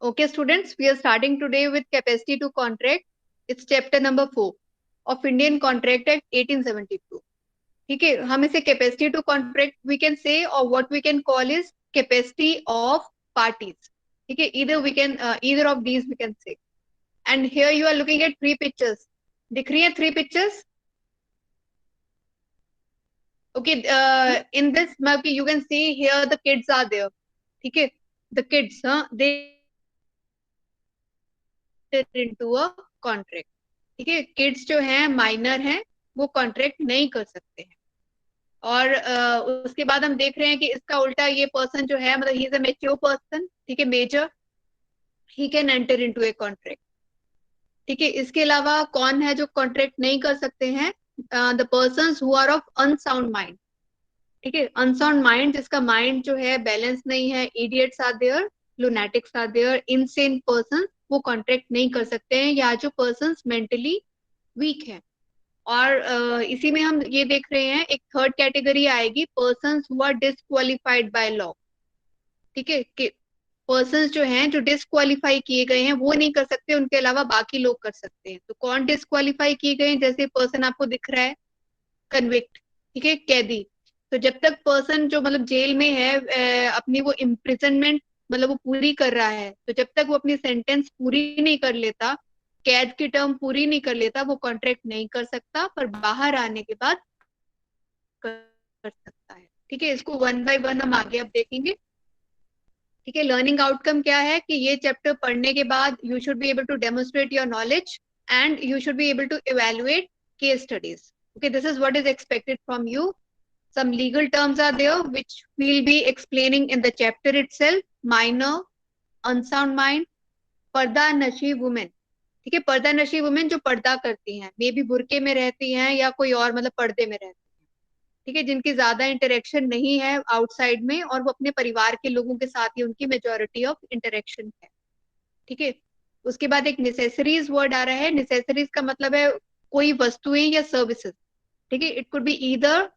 Okay, students, we are starting today with capacity to contract. It's chapter number 4 of Indian Contract Act 1872. ठीक है, हम इसे capacity to contract we can say, or what we can call is capacity of parties. ठीक है, either of these we can say. And here you are looking at three pictures. दिख रही है three pictures? Okay, in this map you can see here the kids are there. ठीक है, the kids, they into a contract. ठीक है, kids जो हैं minor हैं वो कॉन्ट्रैक्ट नहीं कर सकते हैं. और उसके बाद हम देख रहे हैं कि इसका उल्टा ये पर्सन जो है, मतलब he is a mature person, ठीक है, major, he can enter into a contract. ठीक है, इसके अलावा कौन है जो कॉन्ट्रैक्ट नहीं कर सकते हैं? The persons who are of unsound mind. ठीक है, अनसाउंड माइंड, जिसका माइंड जो है बैलेंस नहीं है, idiots are there, lunatics are there, insane person, वो कॉन्ट्रैक्ट नहीं कर सकते हैं, या जो पर्संस मेंटली वीक है. और इसी में हम ये देख रहे हैं एक थर्ड कैटेगरी आएगी, persons who are disqualified by law. ठीक है, कि पर्संस जो हैं जो डिसक्वालीफाई किए गए हैं वो नहीं कर सकते, उनके अलावा बाकी लोग कर सकते हैं. तो कौन डिसक्वालीफाई किए गए हैं? जैसे पर्सन आपको दिख रहा है, कन्विक्ट, ठीक है, कैदी. तो जब तक पर्सन जो मतलब जेल में है, अपनी वो इम्प्रिजनमेंट मतलब वो पूरी कर रहा है, तो जब तक वो अपनी सेंटेंस पूरी नहीं कर लेता, कैद की टर्म पूरी नहीं कर लेता, वो कॉन्ट्रैक्ट नहीं कर सकता, पर बाहर आने के बाद कर सकता है. ठीक है, इसको वन बाय वन हम आगे अब देखेंगे. ठीक है, लर्निंग आउटकम क्या है कि ये चैप्टर पढ़ने के बाद you should be able to demonstrate your knowledge and you should be able to evaluate case studies. Okay, this is what is expected from you. Some legal terms are there which we'll be explaining in the chapter itself. Minor, unsound mind, पर्दा नशी women. ठीक है, पर्दा नशी women जो पर्दा करती हैं, मे बी बुरके में रहती हैं या कोई और मतलब पर्दे में रहती हैं. ठीक है, जिनकी ज्यादा इंटरेक्शन नहीं है आउटसाइड में, और वो अपने परिवार के लोगों के साथ ही उनकी मेजोरिटी ऑफ इंटरेक्शन है. ठीक है, उसके बाद एक नेसेसरीज वर्ड आ रहा है. नेसेसरीज का मतलब है कोई वस्तुएं या सर्विसेज. ठीक है, it could be either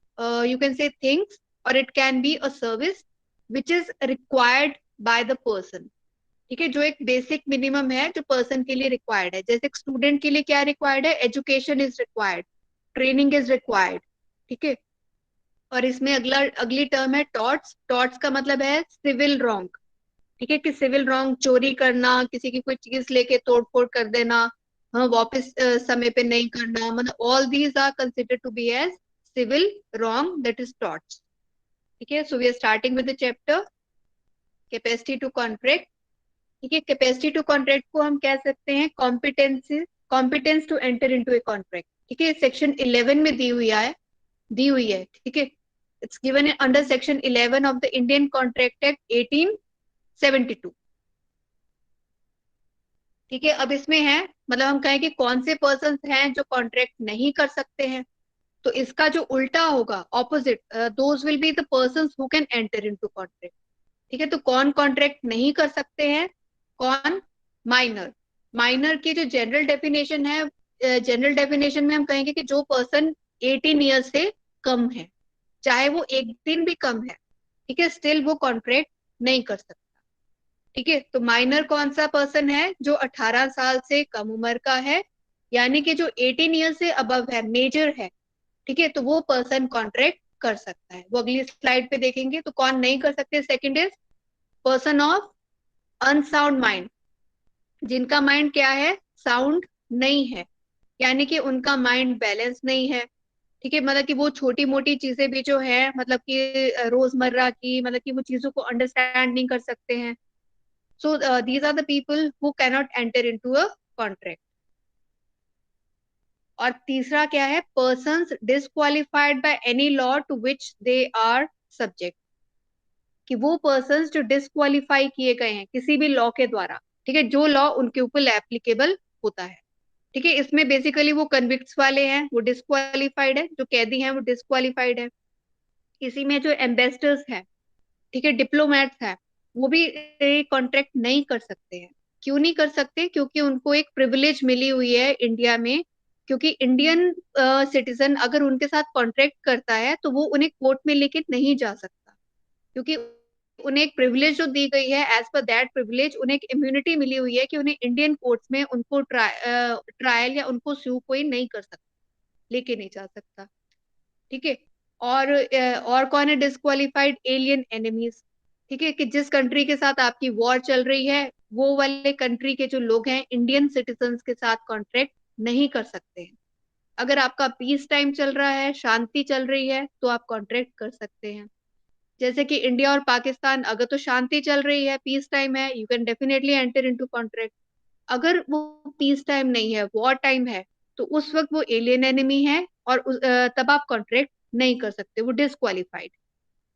you can say things और it can be a service which is required by the person. ठीक है, जो एक बेसिक मिनिमम है जो पर्सन के लिए रिक्वायर्ड है. जैसे एक स्टूडेंट के लिए क्या रिक्वायर्ड है? Education is required, training is required. ठीक है, और इसमें अगली टर्म है टॉर्ट्स. टॉर्ट्स का मतलब है सिविल रॉन्ग. ठीक है, कि सिविल रॉन्ग, चोरी करना, किसी की कोई चीज लेके तोड़फोड़ कर देना, हाँ, वापस समय पे नहीं करना, मतलब all these are considered to be as civil wrong, that is torts. ठीक है, so we are starting with the chapter capacity to contract. ठीक है, कैपेसिटी टू कॉन्ट्रैक्ट को हम कह सकते हैं competence to enter into a contract. ठीक है, सेक्शन 11 में दी हुई है. ठीक है, it's given under section 11 of the Indian contract act 1872. ठीक है, अब इसमें है मतलब हम कहें कि कौन से पर्सन हैं जो कॉन्ट्रैक्ट नहीं कर सकते हैं, तो इसका जो उल्टा होगा, opposite, those will be the persons who can enter into contract. ठीक है, तो कौन कॉन्ट्रैक्ट नहीं कर सकते हैं? कौन? माइनर. माइनर की जो जनरल डेफिनेशन है, जनरल डेफिनेशन में हम कहेंगे कि जो पर्सन 18 ईयर्स से कम है, चाहे वो एक दिन भी कम है, ठीक है, स्टिल वो कॉन्ट्रैक्ट नहीं कर सकता. ठीक है, तो माइनर कौन सा पर्सन है? जो 18 साल से कम उम्र का है, यानी कि जो 18 ईयर से अबव है, मेजर है. ठीक है, तो वो पर्सन कॉन्ट्रैक्ट कर सकता है. वो अगली स्लाइड पे देखेंगे. तो कौन नहीं कर सकते? Second is person of unsound mind. जिनका माइंड क्या है? साउंड नहीं है, यानी कि उनका माइंड बैलेंस नहीं है. ठीक है, मतलब कि वो छोटी मोटी चीजें भी जो है, मतलब कि रोजमर्रा की, मतलब कि वो चीजों को अंडरस्टैंड नहीं कर सकते हैं. So these are the people who cannot enter into a contract. और तीसरा क्या है? persons disqualified by any law to which they are subject. कि वो persons जो डिस्क्वालीफाई किए गए हैं किसी भी लॉ के द्वारा, ठीक है, जो लॉ उनके ऊपर एप्लीकेबल होता है. ठीक है, इसमें बेसिकली वो कन्विक्ट्स वाले हैं, वो डिस्क्वालीफाइड है, जो कैदी हैं वो डिस्क्वालीफाइड है. इसी में जो एम्बेसडर्स हैं, ठीक है, डिप्लोमेट्स हैं, वो भी कॉन्ट्रैक्ट नहीं कर सकते हैं. क्यों नहीं कर सकते? क्योंकि उनको एक प्रिविलेज मिली हुई है इंडिया में, क्योंकि इंडियन सिटीजन अगर उनके साथ कॉन्ट्रैक्ट करता है तो वो उन्हें कोर्ट में लेके नहीं जा सकता, क्योंकि उन्हें एक प्रिविलेज जो दी गई है, एज पर दैट प्रिविलेज उन्हें एक इम्यूनिटी मिली हुई है कि उन्हें इंडियन कोर्ट्स में उनको ट्रायल या उनको सू कोई नहीं कर सकता, लेके नहीं जा सकता। ठीक है। और कौन है डिस्क्वालिफाइड? Alien enemies. ठीक है, कि जिस कंट्री के साथ आपकी वॉर चल रही है वो वाले कंट्री के जो लोग हैं इंडियन सिटीजन्स के साथ कॉन्ट्रैक्ट नहीं कर सकते हैं। अगर आपका पीस टाइम चल रहा है, शांति चल रही है, तो आप कॉन्ट्रैक्ट कर सकते हैं। जैसे कि इंडिया और पाकिस्तान, अगर तो शांति चल रही है, पीस टाइम है, you can definitely enter into contract. अगर वो पीस टाइम नहीं है, वॉर टाइम है, तो उस वक्त वो एलियन एनिमी है और तब आप कॉन्ट्रैक्ट नहीं कर सकते, वो डिस्क्वालिफाइड।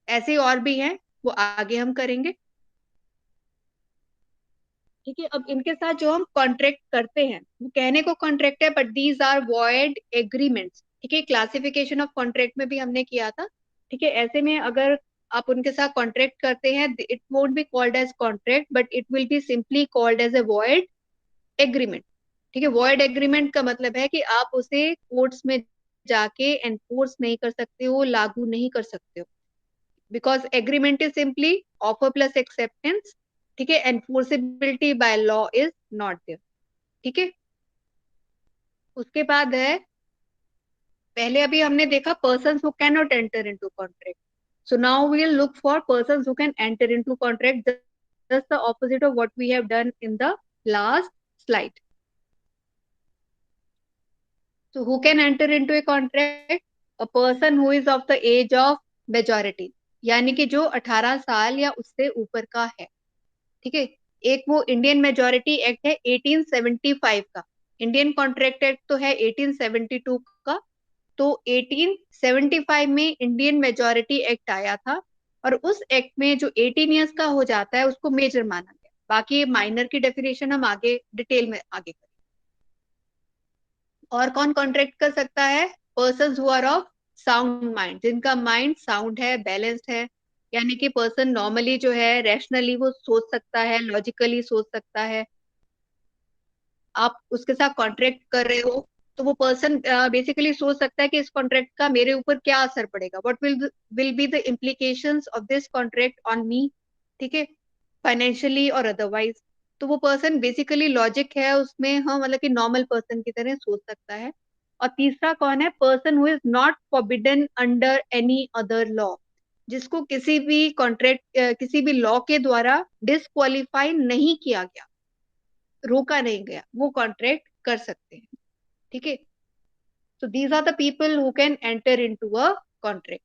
ऐसे और भी हैं, वो आगे हम करेंगे। ठीक है, अब इनके साथ जो हम कॉन्ट्रैक्ट करते हैं वो कहने को कॉन्ट्रैक्ट है, but these are void agreements. ठीक है, क्लासिफिकेशन ऑफ कॉन्ट्रैक्ट में भी हमने किया था। ठीक है, ऐसे में अगर आप उनके साथ कॉन्ट्रैक्ट करते हैं, it won't be called as contract, but it will be simply called as a void agreement. ठीक है, वॉइड एग्रीमेंट का मतलब है कि आप उसे कोर्ट्स में जाके एनफोर्स नहीं कर सकते हो, लागू नहीं कर सकते हो, because agreement is simply offer plus acceptance. ठीक है, enforceability by law is not there. ठीक है, उसके बाद है, पहले अभी हमने देखा persons who can not enter into contract. So now we will look for persons who can enter into contract, just the opposite of what we have done in the last slide. So who can enter into a contract? A person who is of the age of majority, यानी कि जो 18 साल या उससे ऊपर का है। ठीक है, एक वो इंडियन मेजोरिटी एक्ट है 1875 का। इंडियन कॉन्ट्रैक्ट एक्ट तो है 1872 का। तो 1875 में इंडियन मेजोरिटी एक्ट आया था, और उस एक्ट में जो 18 ईयर्स का हो जाता है उसको मेजर माना गया। बाकी माइनर की डेफिनेशन हम आगे डिटेल में आगे करेंगे। और कौन कॉन्ट्रैक्ट कर सकता है? Person who are of sound mind, जिनका माइंड साउंड है, बैलेंस्ड है, यानी कि पर्सन नॉर्मली जो है रैशनली वो सोच सकता है, लॉजिकली सोच सकता है। आप उसके साथ कॉन्ट्रैक्ट कर रहे हो तो वो पर्सन बेसिकली सोच सकता है कि इस कॉन्ट्रैक्ट का मेरे ऊपर क्या असर पड़ेगा, what will be the implications of this contract on me. ठीक है, फाइनेंशियली और अदरवाइज। तो वो पर्सन बेसिकली लॉजिक है उसमें, हाँ, मतलब कि नॉर्मल पर्सन की तरह सोच सकता है। और तीसरा कौन है? Person who is not forbidden under any other law, जिसको किसी भी कॉन्ट्रैक्ट किसी भी लॉ के द्वारा डिसक्वालीफाई नहीं किया गया, रोका नहीं गया, वो कॉन्ट्रैक्ट कर सकते हैं। ठीक है, so these are the people who can enter into a contract.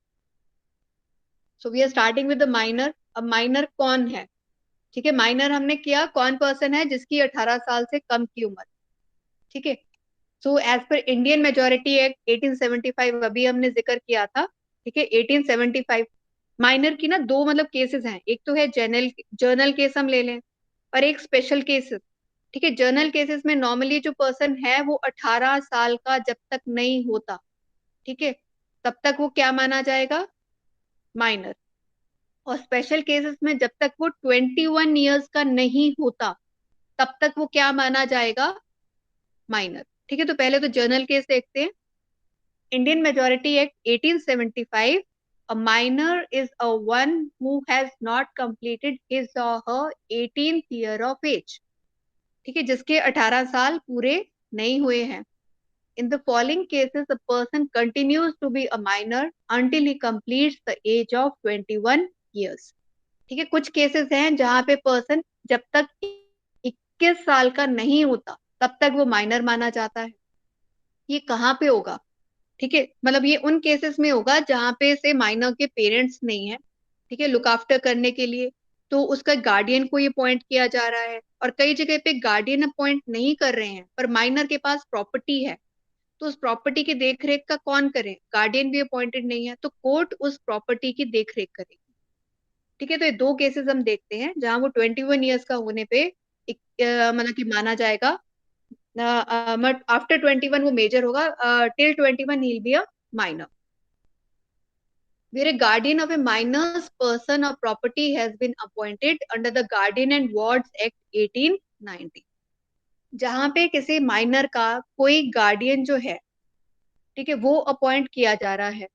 So we are starting with the minor. अब माइनर कौन है? ठीक है, माइनर हमने किया कौन पर्सन है जिसकी 18 साल से कम की उम्र। ठीक है, so as per Indian Majority Act 1875 अभी हमने जिक्र किया था। ठीक है, 1875 माइनर की ना दो मतलब केसेस हैं, एक तो है जनरल जर्नल केस हम ले लें, और एक स्पेशल केसेस। ठीक है, जर्नल केसेस में नॉर्मली जो पर्सन है वो 18 साल का जब तक नहीं होता, ठीक है, तब तक वो क्या माना जाएगा? माइनर। और स्पेशल केसेस में जब तक वो 21 ईयर्स का नहीं होता तब तक वो क्या माना जाएगा? माइनर। ठीक है, तो पहले तो जर्नल केस देखते हैं। Indian Majority Act 1875, a minor is a one who has not completed his or her 18th year of age। ठीक है, जिसके 18 साल पूरे नहीं हुए हैं। In the following cases, a person continues to be a minor until he completes the age of 21 years। ठीक है, कुछ केसेस हैं जहां पे पर्सन जब तक 21 साल का नहीं होता तब तक वो माइनर माना जाता है। ये कहाँ पे होगा? ठीक है, मतलब ये उन केसेस में होगा जहां पे से माइनर के पेरेंट्स नहीं है, ठीक है, लुक आफ्टर करने के लिए, तो उसका गार्डियन को ये अपॉइंट किया जा रहा है। और कई जगह पे गार्डियन अपॉइंट नहीं कर रहे हैं पर माइनर के पास प्रॉपर्टी है, तो उस प्रॉपर्टी की देखरेख का कौन करे? गार्डियन भी अपॉइंटेड नहीं है, तो कोर्ट उस प्रॉपर्टी की देखरेख करेगी। ठीक है, तो ये दो केसेस हम देखते हैं जहां वो 21 ईयर्स का होने पे मतलब कि माना जाएगा। आफ्टर 21 वो मेजर होगा, till 21 he be a minor. Where a guardian of a minor's person or property has been appointed under the Guardian and Wards Act 1890। जहां पे किसी माइनर का कोई गार्डियन जो है, ठीक है, वो अपॉइंट किया जा रहा है।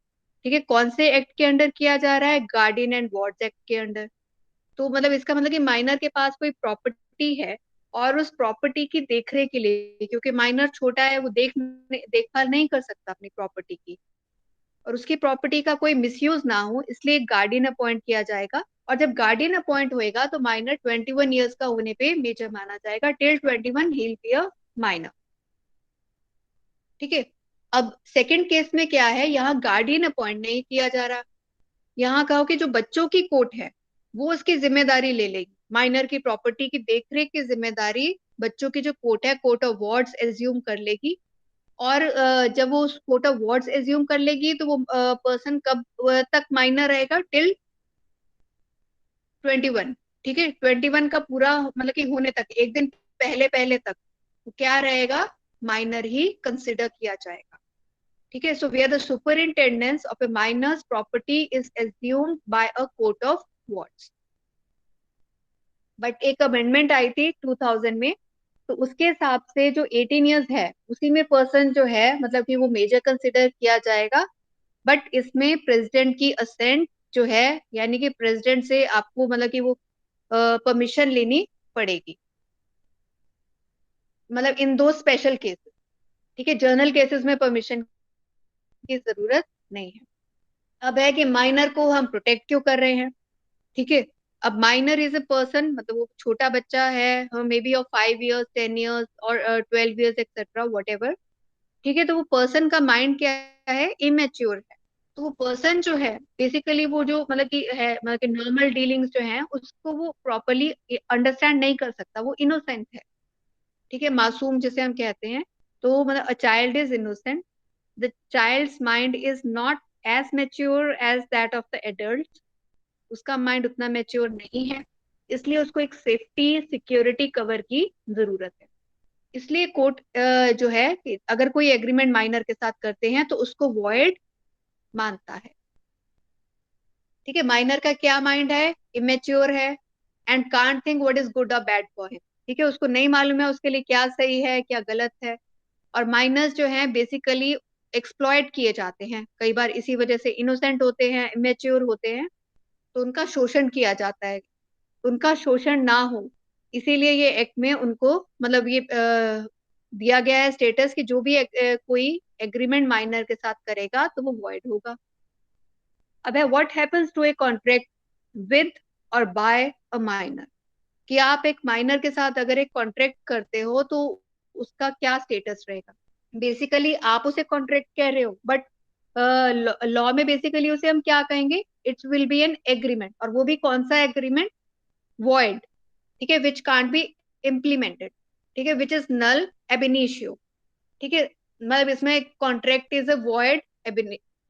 ठीक है, कौन से एक्ट के अंडर किया जा रहा है? गार्डियन एंड वार्ड्स एक्ट के अंडर। तो मतलब इसका मतलब कि माइनर के पास कोई प्रॉपर्टी है और उस प्रॉपर्टी की देखरेख के लिए, क्योंकि माइनर छोटा है, वो देखभाल नहीं कर सकता अपनी प्रॉपर्टी की, और उसकी प्रॉपर्टी का कोई मिसयूज ना हो, इसलिए एक गार्डियन अपॉइंट किया जाएगा। और जब गार्डियन अपॉइंट होएगा तो माइनर 21 ईयर्स का होने पे मेजर माना जाएगा। Till 21 he will be a minor. ठीक है। अब सेकंड केस में क्या है, यहाँ गार्डियन अपॉइंट नहीं किया जा रहा। यहाँ कहो कि जो बच्चों की कोर्ट है वो उसकी जिम्मेदारी ले लेगी, माइनर की प्रॉपर्टी की देखरेख की जिम्मेदारी बच्चों की जो कोर्ट है, कोर्ट ऑफ वार्ड्स एज्यूम कर लेगी। और जब वो कोर्ट ऑफ वार्ड्स एज्यूम कर लेगी तो वो पर्सन कब तक माइनर रहेगा? टिल 21। ठीक है, 21 का पूरा मतलब कि होने तक, एक दिन पहले पहले तक वो क्या रहेगा? माइनर ही कंसिडर किया जाएगा। ठीक है, so where the superintendence of a minor's property is assumed by a court of wards. But एक अमेंडमेंट आई थी 2000 में, तो उसके हिसाब से जो 18 ईयर्स है उसी में पर्सन जो है मतलब कि वो मेजर कंसिडर किया जाएगा। बट इसमें प्रेसिडेंट की असेंट जो है, यानी कि प्रेसिडेंट से आपको मतलब कि वो परमिशन लेनी पड़ेगी, मतलब इन दो स्पेशल केसेस। ठीक है, जर्नल केसेस में परमिशन की जरूरत नहीं है। अब है कि माइनर को हम प्रोटेक्ट क्यों कर रहे हैं? ठीक है, अब माइनर इज ए पर्सन, मतलब वो छोटा बच्चा है, may be of 5 years, 10 years और 12 ईयर्स एक्सेट्रा वट एवर। ठीक है, तो वो पर्सन का माइंड क्या है? इमेच्योर है। तो वो पर्सन जो है बेसिकली वो जो मतलब कि है, मतलब कि नॉर्मल डीलिंग्स जो है उसको वो प्रॉपरली अंडरस्टैंड नहीं कर सकता, वो इनोसेंट है। ठीक है, मासूम जिसे हम कहते हैं। तो मतलब a child is innocent, the child's mind is not as mature as that of the adult. उसका माइंड उतना मेच्योर नहीं है, इसलिए उसको एक सेफ्टी सिक्योरिटी कवर की जरूरत है। इसलिए कोर्ट जो है कि अगर कोई एग्रीमेंट माइनर के साथ करते हैं तो उसको वॉइड मानता है। ठीक है, माइनर का क्या माइंड है? इमेच्योर है and can't think what is good और बैड फॉर हिम। ठीक है, उसको नहीं मालूम है उसके लिए क्या सही है क्या गलत है। और माइनर्स जो हैं बेसिकली एक्सप्लॉइट किए जाते हैं कई बार, इसी वजह से इनोसेंट होते हैं, इमेच्योर होते हैं, तो उनका शोषण किया जाता है। उनका शोषण ना हो इसीलिए ये एक्ट में उनको मतलब ये दिया गया है स्टेटस कि जो भी कोई एग्रीमेंट माइनर के साथ करेगा तो वो वॉइड होगा। अब है what happens to a contract with और बाय अ माइनर, कि आप एक माइनर के साथ अगर एक कॉन्ट्रैक्ट करते हो तो उसका क्या स्टेटस रहेगा? बेसिकली आप उसे कॉन्ट्रैक्ट कह रहे हो, बट लॉ में बेसिकली उसे हम क्या कहेंगे? It's will be an agreement, और वो भी कौन सा एग्रीमेंट? वॉइड। ठीक है, विच कांट बी इम्प्लीमेंटेड। ठीक है, विच इज नल एब इनिशियो। ठीक है, मतलब इसमें कॉन्ट्रैक्ट इज अ वॉइड एब,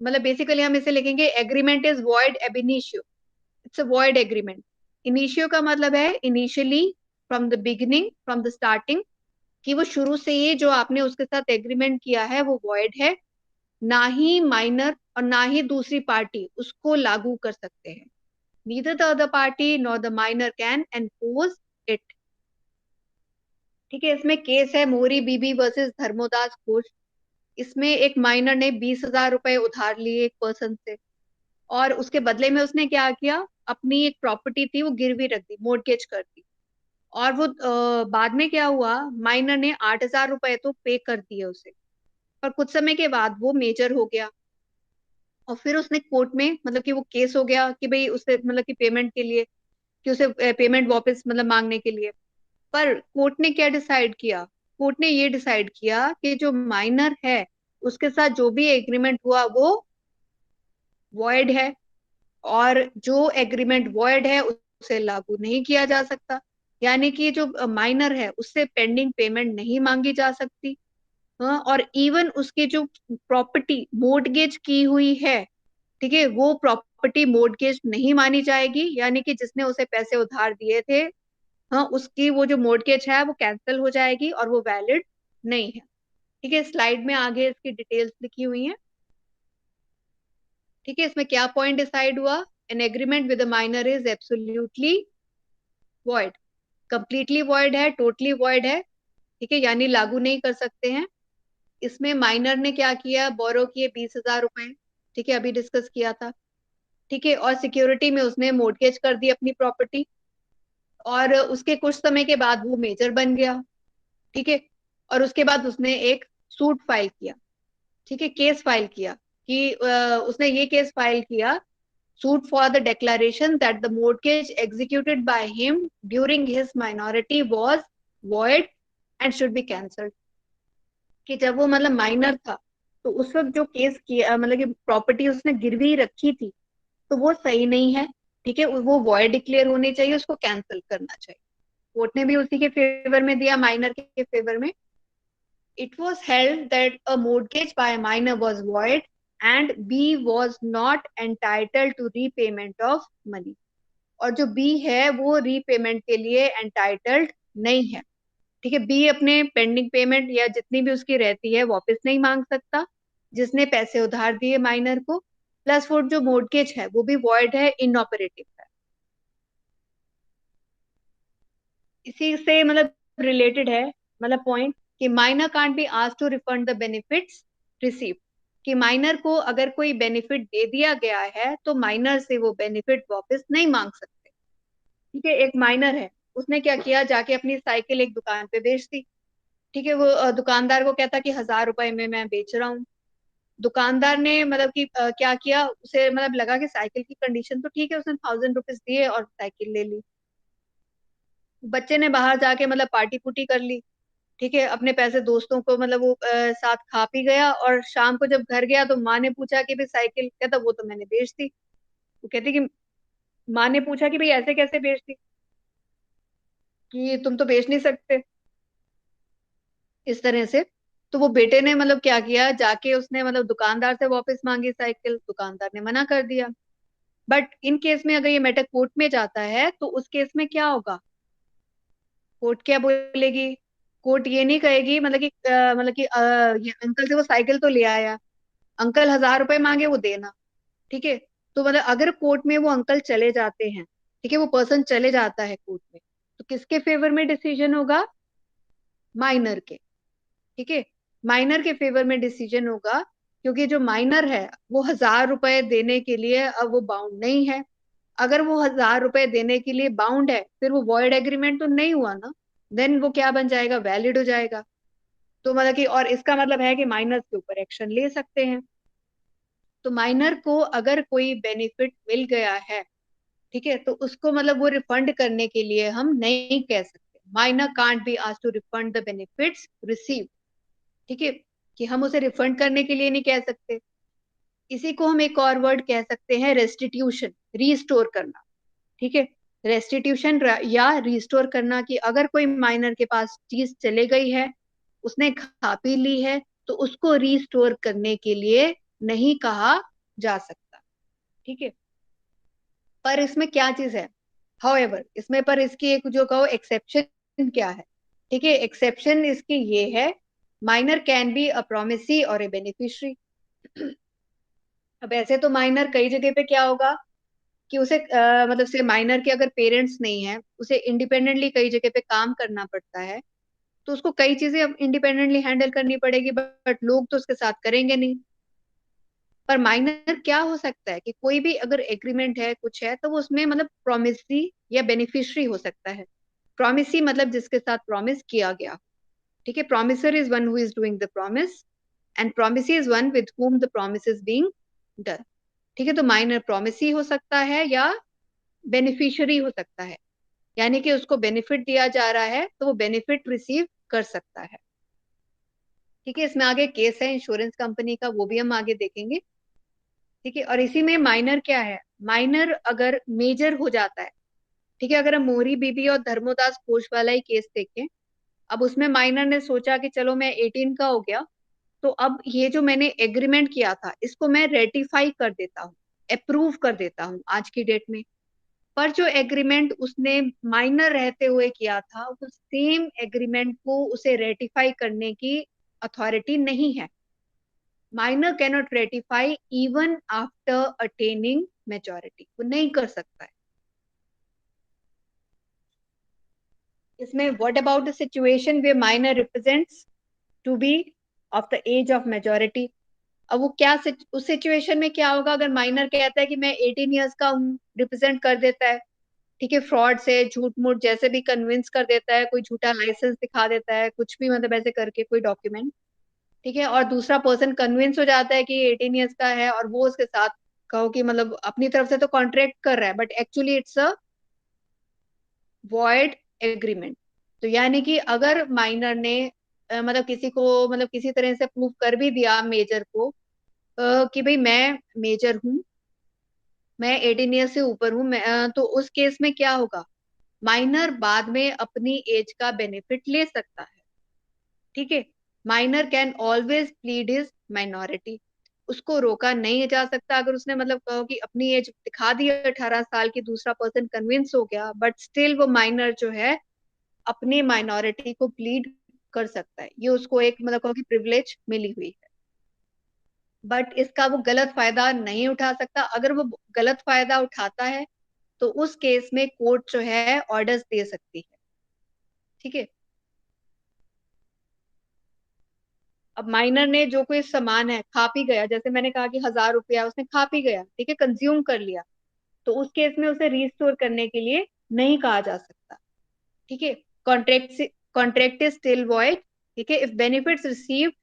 मतलब बेसिकली हम इसे लिखेंगे एग्रीमेंट इज वॉइड एब initio. It's a void agreement. Initio का मतलब है initially, from the beginning, from the starting, कि वो शुरू से ही जो आपने उसके साथ एग्रीमेंट किया है वो वॉइड है। ना ही माइनर और ना ही दूसरी पार्टी उसको लागू कर सकते हैं। Neither the other party nor the minor can enforce it. ठीक है, इसमें केस है मोरी बीबी वर्सेस धर्मोदास घोष। इसमें एक माइनर ने 20,000 रुपए उधार लिए एक पर्सन से, और उसके बदले में उसने क्या किया? अपनी एक प्रॉपर्टी थी वो गिरवी रख दी, मोर्टगेज कर दी। और वो बाद में क्या हुआ, माइनर ने 8,000 रुपए तो पे कर दिए उसे, पर कुछ समय के बाद वो मेजर हो गया। और फिर उसने कोर्ट में मतलब कि वो केस हो गया कि भाई उसे मतलब कि पेमेंट के लिए, कि उसे पेमेंट वापस मतलब मांगने के लिए। पर कोर्ट ने क्या डिसाइड किया? कोर्ट ने ये डिसाइड किया कि जो माइनर है उसके साथ जो भी एग्रीमेंट हुआ वो वॉइड है, और जो एग्रीमेंट वॉइड है उसे लागू नहीं किया जा सकता। यानी कि जो माइनर है उससे पेंडिंग पेमेंट नहीं मांगी जा सकती। हाँ, और इवन उसकी जो प्रॉपर्टी मोर्टगेज की हुई है, ठीक है, वो प्रॉपर्टी मोर्टगेज नहीं मानी जाएगी, यानी कि जिसने उसे पैसे उधार दिए थे, हाँ, उसकी वो जो मोर्टगेज है वो कैंसिल हो जाएगी और वो वैलिड नहीं है। ठीक है, स्लाइड में आगे इसकी डिटेल्स लिखी हुई हैं। ठीक है, इसमें क्या पॉइंट डिसाइड हुआ? N agreement with minor is absolutely void. Completely void है, टोटली वॉइड है। ठीक है, यानी लागू नहीं कर सकते हैं। इसमें माइनर ने क्या किया? बोरो किए 20,000 रुपए। ठीक है, अभी डिस्कस किया था। ठीक है, और सिक्योरिटी में उसने मोर्टगेज कर दी अपनी प्रॉपर्टी। और उसके कुछ समय के बाद वो मेजर बन गया, ठीक है। और उसके बाद उसने एक सूट फाइल किया, ठीक है, केस फाइल किया कि उसने ये केस फाइल किया, suit for the declaration that the mortgage executed by him during his minority was void and should be cancelled। कि जब वो मतलब माइनर था तो उस वक्त जो केस किया, मतलब कि प्रॉपर्टी उसने गिरवी रखी थी, तो वो सही नहीं है, ठीक है, वो वॉइड डिक्लेयर होनी चाहिए, उसको कैंसिल करना चाहिए। कोर्ट ने भी उसी के फेवर में दिया, माइनर के फेवर में। It was held that a mortgage by a minor was void and B was not entitled to repayment of money। और जो बी है वो रीपेमेंट के लिए एंटाइटल्ड नहीं है, ठीक है। बी अपने पेंडिंग पेमेंट या जितनी भी उसकी रहती है वापस नहीं मांग सकता, जिसने पैसे उधार दिए माइनर को। प्लस वो जो मोर्टगेज है वो भी वॉइड है, इनऑपरेटिव है। इसी से मतलब रिलेटेड है, मतलब पॉइंट कि minor can't be asked to refund the benefits receive. कि माइनर को अगर कोई बेनिफिट दे दिया गया है तो माइनर से वो बेनिफिट वापस नहीं मांग सकते, ठीक है। एक माइनर है, उसने क्या किया, जाके अपनी साइकिल एक दुकान पे बेच दी, ठीक है। वो दुकानदार को कहता कि 1000 रुपए में मैं बेच रहा हूँ। दुकानदार ने मतलब कि क्या किया, उसे मतलब लगा कि साइकिल की कंडीशन तो ठीक है, उसने 1000 रुपीज दिए और साइकिल ले ली। बच्चे ने बाहर जाके मतलब पार्टी पुटी कर ली, ठीक है, अपने पैसे दोस्तों को मतलब वो साथ खा पी गया। और शाम को जब घर गया तो माँ ने पूछा कि भाई साइकिल, कहता वो तो मैंने बेच दी। वो कहती कि माँ ने पूछा कि भाई ऐसे कैसे बेच दी, कि तुम तो बेच नहीं सकते इस तरह से। तो वो बेटे ने मतलब क्या किया, जाके उसने मतलब दुकानदार से वापस मांगी साइकिल, दुकानदार ने मना कर दिया। बट इन केस में अगर ये मैटर कोर्ट में जाता है तो उस केस में क्या होगा, कोर्ट क्या बोलेगी, कोर्ट ये नहीं कहेगी मतलब कि ये अंकल से वो साइकिल तो ले आया, अंकल 1000 रुपए मांगे वो देना, ठीक है। तो मतलब अगर कोर्ट में वो अंकल चले जाते हैं, ठीक है, वो पर्सन चले जाता है कोर्ट में, तो किसके फेवर में डिसीजन होगा, माइनर के, ठीक है। माइनर के फेवर में डिसीजन होगा, क्योंकि जो माइनर है वो 1000 रुपए देने के लिए अब वो बाउंड नहीं है। अगर वो 1000 रुपए देने के लिए बाउंड है फिर वो वॉइड एग्रीमेंट तो नहीं हुआ ना, देन वो क्या बन जाएगा, वैलिड हो जाएगा। तो मतलब कि और इसका मतलब है कि माइनर के ऊपर एक्शन ले सकते हैं। तो माइनर को अगर कोई बेनिफिट मिल गया है, ठीक है, तो उसको मतलब वो रिफंड करने के लिए हम नहीं कह सकते, minor can't be asked to refund the benefits receive, ठीक है, कि हम उसे रिफंड करने के लिए नहीं कह सकते। इसी को हम एक और वर्ड कह सकते हैं, रेस्टिट्यूशन, रीस्टोर करना, ठीक है। रेस्टिट्यूशन या रिस्टोर करना, कि अगर कोई माइनर के पास चीज चले गई है, उसने खा पी ली है, तो उसको रिस्टोर करने के लिए नहीं कहा जा सकता, ठीक है। पर इसमें क्या चीज है, हाउएवर इसमें पर इसकी एक जो कहो एक्सेप्शन क्या है, ठीक है। एक्सेप्शन इसकी ये है, minor can be a promisee और ए बेनिफिशियरी। अब ऐसे तो माइनर कई जगह पे क्या होगा कि उसे मतलब से माइनर के अगर पेरेंट्स नहीं है, उसे इंडिपेंडेंटली कई जगह पे काम करना पड़ता है, तो उसको कई चीजें अब इंडिपेंडेंटली हैंडल करनी पड़ेगी, बट लोग तो उसके साथ करेंगे नहीं। पर माइनर क्या हो सकता है कि कोई भी अगर एग्रीमेंट है कुछ है तो वो उसमें मतलब प्रोमिसी या बेनिफिशियरी हो सकता है। प्रोमिसी मतलब जिसके साथ प्रॉमिस किया गया, ठीक है। Promisor is one who is doing the promise and promisee is one with whom the promise is being done, ठीक है। तो माइनर प्रोमिसी हो सकता है या बेनिफिशियरी हो सकता है, यानी कि उसको बेनिफिट दिया जा रहा है तो वो बेनिफिट रिसीव कर सकता है, ठीक है। इसमें आगे केस है इंश्योरेंस कंपनी का, वो भी हम आगे देखेंगे, ठीक है। और इसी में माइनर क्या है, माइनर अगर मेजर हो जाता है, ठीक है। अगर हम मोहरी बीबी और धर्मोदास कोच वाला ही केस देखें, अब उसमें माइनर ने सोचा कि चलो मैं 18 का हो गया, तो अब ये जो मैंने एग्रीमेंट किया था इसको मैं रेटिफाई कर देता हूँ, अप्रूव कर देता हूँ आज की डेट में। पर जो एग्रीमेंट उसने माइनर रहते हुए किया था, वो सेम एग्रीमेंट को उसे रेटिफाई करने की अथॉरिटी नहीं है। Minor can not ratify even after attaining majority, वो नहीं कर सकता है। इसमें what about the situation where minor represents to be of the age of majority. अब वो क्या उस सिचुएशन में क्या होगा, अगर माइनर कहता है कि मैं 18 ईयर्स का हूँ, रिप्रेजेंट कर देता है, ठीक है, फ्रॉड से, झूठ मूठ जैसे भी कन्विंस कर देता है, कोई झूठा लाइसेंस दिखा देता है, कुछ भी मतलब ऐसे करके कोई डॉक्यूमेंट। ठीक है, और दूसरा पर्सन कन्विंस हो जाता है कि 18 ईयर्स का है, और वो उसके साथ कहो कि मतलब अपनी तरफ से तो कॉन्ट्रैक्ट कर रहा है, but actually it's a void agreement. तो यानी कि अगर माइनर ने मतलब किसी को मतलब किसी तरह से प्रूव कर भी दिया मेजर को, कि भाई मैं मेजर हूँ, मैं 18 ईयर्स से ऊपर हूँ, तो उस केस में क्या होगा, माइनर बाद में अपनी एज का बेनिफिट ले सकता है। ठीक है, minor can always plead his minority, उसको रोका नहीं जा सकता। अगर उसने मतलब कहो कि अपनी एज दिखा दी 18 साल की, दूसरा पर्सन कन्विंस हो गया, बट स्टिल वो माइनर जो है अपनी माइनॉरिटी को प्लीड कर सकता है। ये उसको एक मतलब कहो कि प्रिविलेज मिली हुई है, बट इसका वो गलत फायदा नहीं उठा सकता। अगर वो गलत फायदा उठाता है तो उस केस में कोर्ट जो है ऑर्डर्स दे सकती है। ठीक है, अब माइनर ने जो कोई सामान है खा पी गया, जैसे मैंने कहा कि 1000 रुपया उसने खा पी गया, ठीक है, कंज्यूम कर लिया, तो उस केस में उसे रिस्टोर करने के लिए नहीं कहा जा सकता। ठीक है, contract contract is still void. ठीक है, if benefits received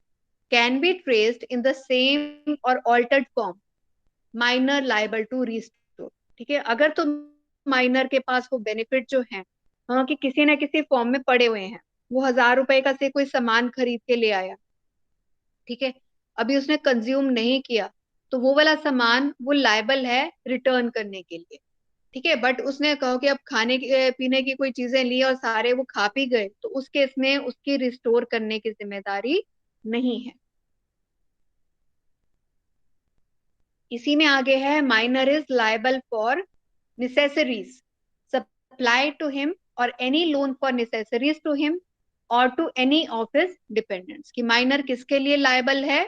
can be traced in the same और altered form, minor liable to restore. ठीक है, अगर तो माइनर के पास वो बेनिफिट जो है, हाँ, कि किसी ना किसी फॉर्म में पड़े हुए हैं, वो 1000 रुपए का से कोई सामान खरीद के ले आया, ठीक है, अभी उसने कंज्यूम नहीं किया, तो वो वाला सामान वो लायबल है रिटर्न करने के लिए। ठीक है, बट उसने कहो कि अब खाने पीने की कोई चीजें ली और सारे वो खा पी गए, तो उस केस में उसकी रिस्टोर करने की जिम्मेदारी नहीं है। इसी में आगे है, minor is liable for necessaries supplied to him or any loan for necessaries to him or to any of his dependents। कि माइनर किसके लिए लायबल है,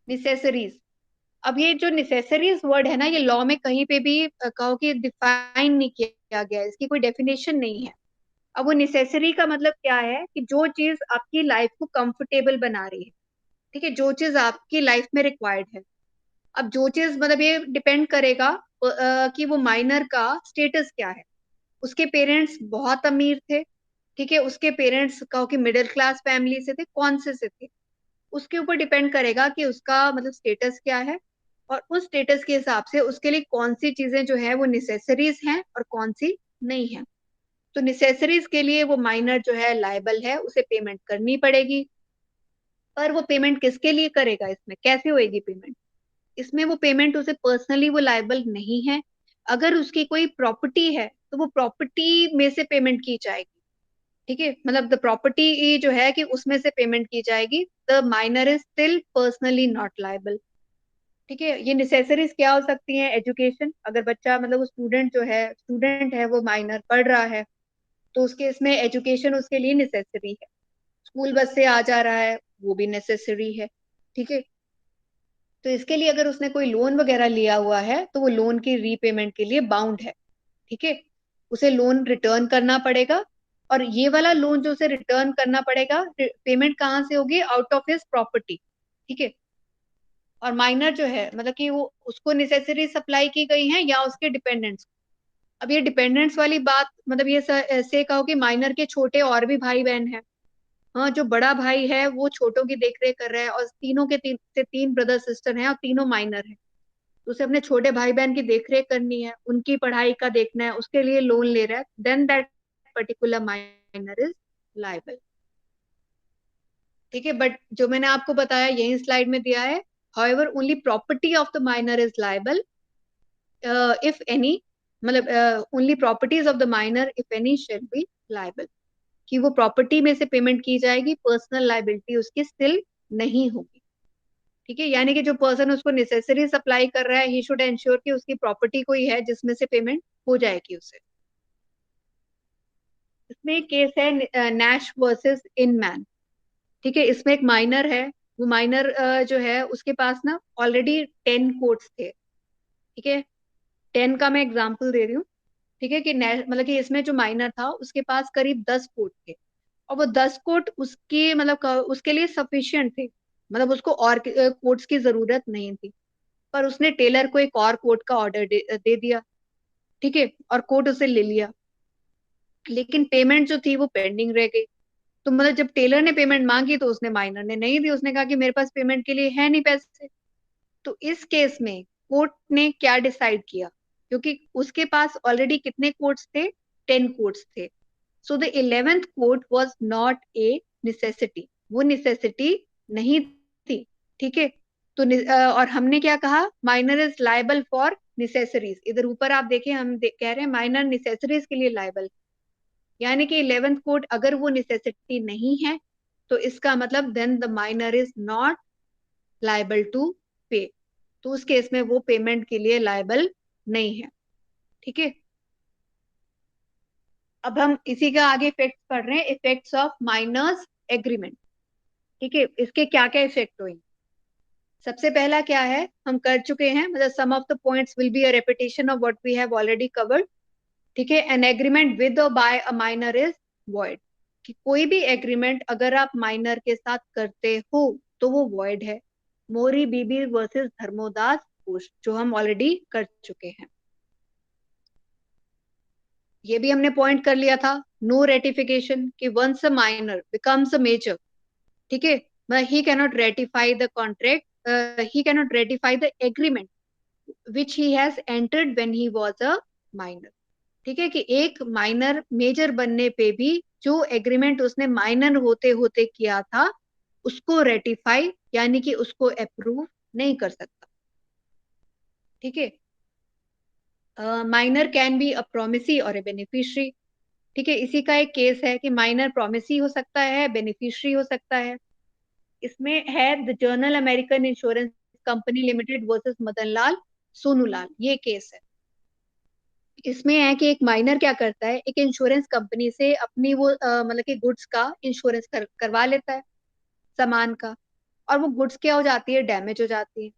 निसेसरीज। अब ये जो निसेसरीज वर्ड है ना, ये लॉ में कहीं पे भी कहो कि डिफाइन नहीं किया गया है, इसकी कोई डेफिनेशन नहीं है। अब वो निसेसरी का मतलब क्या है, कि जो चीज आपकी लाइफ को कंफर्टेबल बना रही है, ठीक है, जो चीज आपकी लाइफ में रिक्वायर्ड है। अब जो चीज मतलब ये डिपेंड करेगा कि वो माइनर का स्टेटस क्या है। उसके पेरेंट्स बहुत अमीर थे, ठीक है, उसके पेरेंट्स कहो कि मिडिल क्लास फैमिली से थे, कौन से थे, उसके ऊपर डिपेंड करेगा कि उसका मतलब स्टेटस क्या है, और उस स्टेटस के हिसाब से उसके लिए कौन सी चीजें जो है वो निसेसरीज हैं और कौन सी नहीं है। तो निसेसरीज के लिए वो माइनर जो है लायबल है, उसे पेमेंट करनी पड़ेगी। पर वो पेमेंट किसके लिए करेगा, इसमें कैसे होएगी पेमेंट, इसमें वो पेमेंट उसे पर्सनली वो लायबल नहीं है। अगर उसकी कोई प्रॉपर्टी है तो वो प्रॉपर्टी में से पेमेंट की जाएगी। ठीक है, मतलब द प्रॉपर्टी जो है कि उसमें से पेमेंट की जाएगी, the minor is still personally not liable. ठीक है, ये नेसेसरीज क्या हो सकती हैं, एजुकेशन, अगर बच्चा मतलब वो स्टूडेंट है, वो माइनर पढ़ रहा है, तो उसके इसमें एजुकेशन उसके लिए नेसेसरी है। स्कूल बस से आ जा रहा है, वो भी नेसेसरी है। ठीक है, तो इसके लिए अगर उसने कोई लोन वगैरह लिया हुआ है तो वो लोन की रीपेमेंट के लिए बाउंड है। ठीक है, उसे लोन रिटर्न करना पड़ेगा, और ये वाला लोन जो उसे रिटर्न करना पड़ेगा, पेमेंट कहाँ से होगी, आउट ऑफ हिज प्रॉपर्टी। ठीक है, और माइनर जो है मतलब कि वो उसको नेसेसरी सप्लाई की गई है या उसके डिपेंडेंट्स। अब ये डिपेंडेंट्स वाली बात मतलब ये ऐसे कहो कि माइनर के छोटे और भी भाई बहन हैं, हाँ, जो बड़ा भाई है वो छोटों की देखरेख कर रहा है, और तीनों के तीन ब्रदर सिस्टर हैं और तीनों माइनर हैं, तो उसे अपने छोटे भाई बहन की देखरेख करनी है, उनकी पढ़ाई का देखना है, उसके लिए लोन ले रहा है, then that particular minor is liable. ठीक है, बट जो मैंने आपको बताया यही स्लाइड में दिया है, however only property of the minor is liable if any, मतलब only properties of the minor if any shall be liable, कि वो प्रॉपर्टी में से पेमेंट की जाएगी, पर्सनल लायबिलिटी उसकी स्टिल नहीं होगी। ठीक है, यानी कि जो पर्सन उसको नेसेसरी सप्लाई कर रहा है, ही शुड एंश्योर कि उसकी प्रॉपर्टी कोई है जिसमें से पेमेंट हो जाएगी उसे। इसमें एक केस है नैश वर्सेस इनमैन। ठीक है, इसमें एक माइनर है, वो माइनर जो है उसके पास ना ऑलरेडी 10 कोट्स थे। ठीक है, 10 का मैं एग्जांपल दे रही हूँ। ठीक है, कि मतलब कि इसमें जो माइनर था उसके पास करीब 10 कोट थे, और वो 10 कोट उसकी मतलब उसके लिए सफिशियंट थे, मतलब उसको और कोट्स की जरूरत नहीं थी। पर उसने टेलर को एक और कोट का ऑर्डर दे दिया। ठीक है, और कोर्ट उसे ले लिया, लेकिन पेमेंट जो थी वो पेंडिंग रह गई। तो मतलब जब टेलर ने पेमेंट मांगी तो उसने माइनर ने नहीं दी, उसने कहा कि मेरे पास पेमेंट के लिए है नहीं पैसे। तो इस केस में कोर्ट ने क्या डिसाइड किया, क्योंकि उसके पास ऑलरेडी कितने कोर्ट्स थे, 10 कोर्ट्स थे। So the 11th court was not a necessity, वो नेसेसिटी नहीं थी। ठीक है, तो और हमने क्या कहा, minor is liable for necessaries. इधर ऊपर आप देखें, हम कह रहे हैं माइनर नेसेसरीज के लिए लाइबल, यानी कि 11th कोर्ट अगर वो नेसेसिटी नहीं है तो इसका मतलब then the minor is not liable to pay. तो उस केस में वो पेमेंट के लिए लाइबल नहीं है। ठीक है, अब हम इसी का आगे इफेक्ट पढ़ रहे हैं, इफेक्ट्स ऑफ माइनर्स एग्रीमेंट। ठीक है, इसके क्या क्या इफेक्ट हुए। सबसे पहला क्या है, हम कर चुके हैं, मतलब some of the points will be a repetition of what we have already covered. ठीक है, एन एग्रीमेंट विद और by a minor is void, कि कोई भी एग्रीमेंट अगर आप माइनर के साथ करते हो तो वो वॉइड है। मोरी बीबी वर्सेस धर्मोदास घोष, जो हम ऑलरेडी कर चुके हैं। ये भी हमने पॉइंट कर लिया था, नो रेटिफिकेशन, कि once a minor becomes a major, ठीक है, he cannot ratify the contract, he cannot ratify the agreement which he has entered when he was a minor. ठीक है, कि एक माइनर मेजर बनने पे भी जो एग्रीमेंट उसने माइनर होते होते किया था उसको रेटिफाई यानी कि उसको अप्रूव नहीं कर सकता। ठीक है, minor can be a promisee और ए बेनिफिशियरी। ठीक है, इसी का एक केस है कि माइनर प्रोमिसी हो सकता है, बेनिफिशियरी हो सकता है। इसमें है the general American insurance company limited versus Madan Lal Sonulal, ये केस है। इसमें है कि एक माइनर क्या करता है, एक इंश्योरेंस कंपनी से अपनी वो मतलब कि गुड्स का इंश्योरेंस करवा लेता है, सामान का, और वो गुड्स क्या हो जाती है, डैमेज हो जाती है।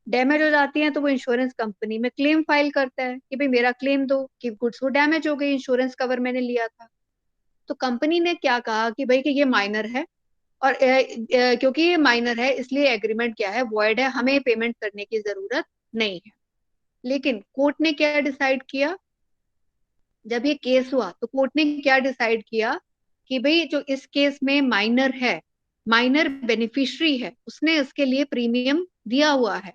डैमेज हो जाती है तो वो इंश्योरेंस कंपनी में क्लेम फाइल करता है कि भाई मेरा क्लेम दो कि गुड्स वो डैमेज हो गई, इंश्योरेंस कवर मैंने लिया था। तो कंपनी ने क्या कहा कि भाई कि ये माइनर है, और क्योंकि ये माइनर है इसलिए एग्रीमेंट क्या है, वॉइड है, हमें पेमेंट करने की जरूरत नहीं है। लेकिन कोर्ट ने क्या डिसाइड किया, जब ये केस हुआ तो कोर्ट ने क्या डिसाइड किया कि भाई जो इस केस में माइनर है, माइनर बेनिफिशियरी है, उसने उसके लिए प्रीमियम दिया हुआ है।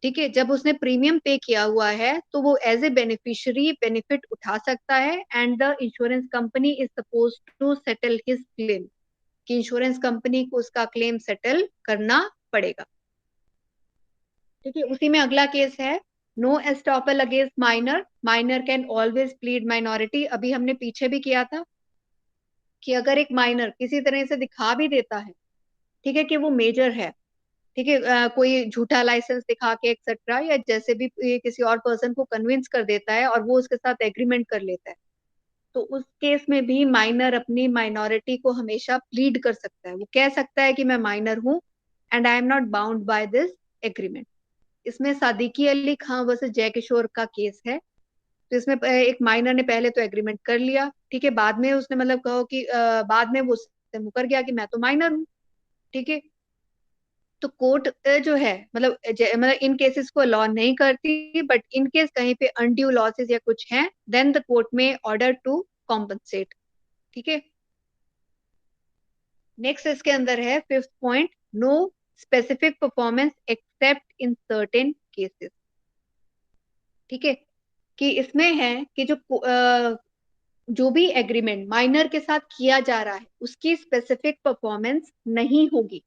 ठीक है, जब उसने प्रीमियम पे किया हुआ है तो वो एज ए बेनिफिशियरी बेनिफिट उठा सकता है, and the insurance company is suppose to settle his claim, कि इंश्योरेंस कंपनी को उसका क्लेम सेटल करना पड़ेगा। ठीक है, उसी में अगला केस है no estoppel against minor, minor can always plead minority. अभी हमने पीछे भी किया था कि अगर एक माइनर किसी तरह से दिखा भी देता है, ठीक है, कि वो मेजर है, ठीक है, कोई झूठा लाइसेंस दिखा के एक्सेट्रा, या जैसे भी किसी और पर्सन को कन्विंस कर देता है और वो उसके साथ एग्रीमेंट कर लेता है, तो उस केस में भी माइनर अपनी माइनॉरिटी को हमेशा प्लीड कर सकता है। वो कह सकता है कि मैं माइनर हूं and I am not bound by this agreement. इसमें सादिकी अली खान वर्सेस जय किशोर का केस है। तो इसमें एक माइनर ने पहले तो एग्रीमेंट कर लिया, ठीक है, बाद में उसने मतलब कहो कि बाद में वो उससे मुकर गया कि मैं तो माइनर हूँ। ठीक है, तो कोर्ट जो है मतलब इन केसेस को अलाउ नहीं करती, बट इन केस कहीं पे अनड्यू लॉसेस या कुछ है, then the court may order to compensate. ठीक है, नेक्स्ट इसके अंदर है fifth point, no specific performance except in certain cases. ठीक है, कि इसमें है कि जो भी एग्रीमेंट माइनर के साथ किया जा रहा है उसकी स्पेसिफिक परफॉर्मेंस नहीं होगी।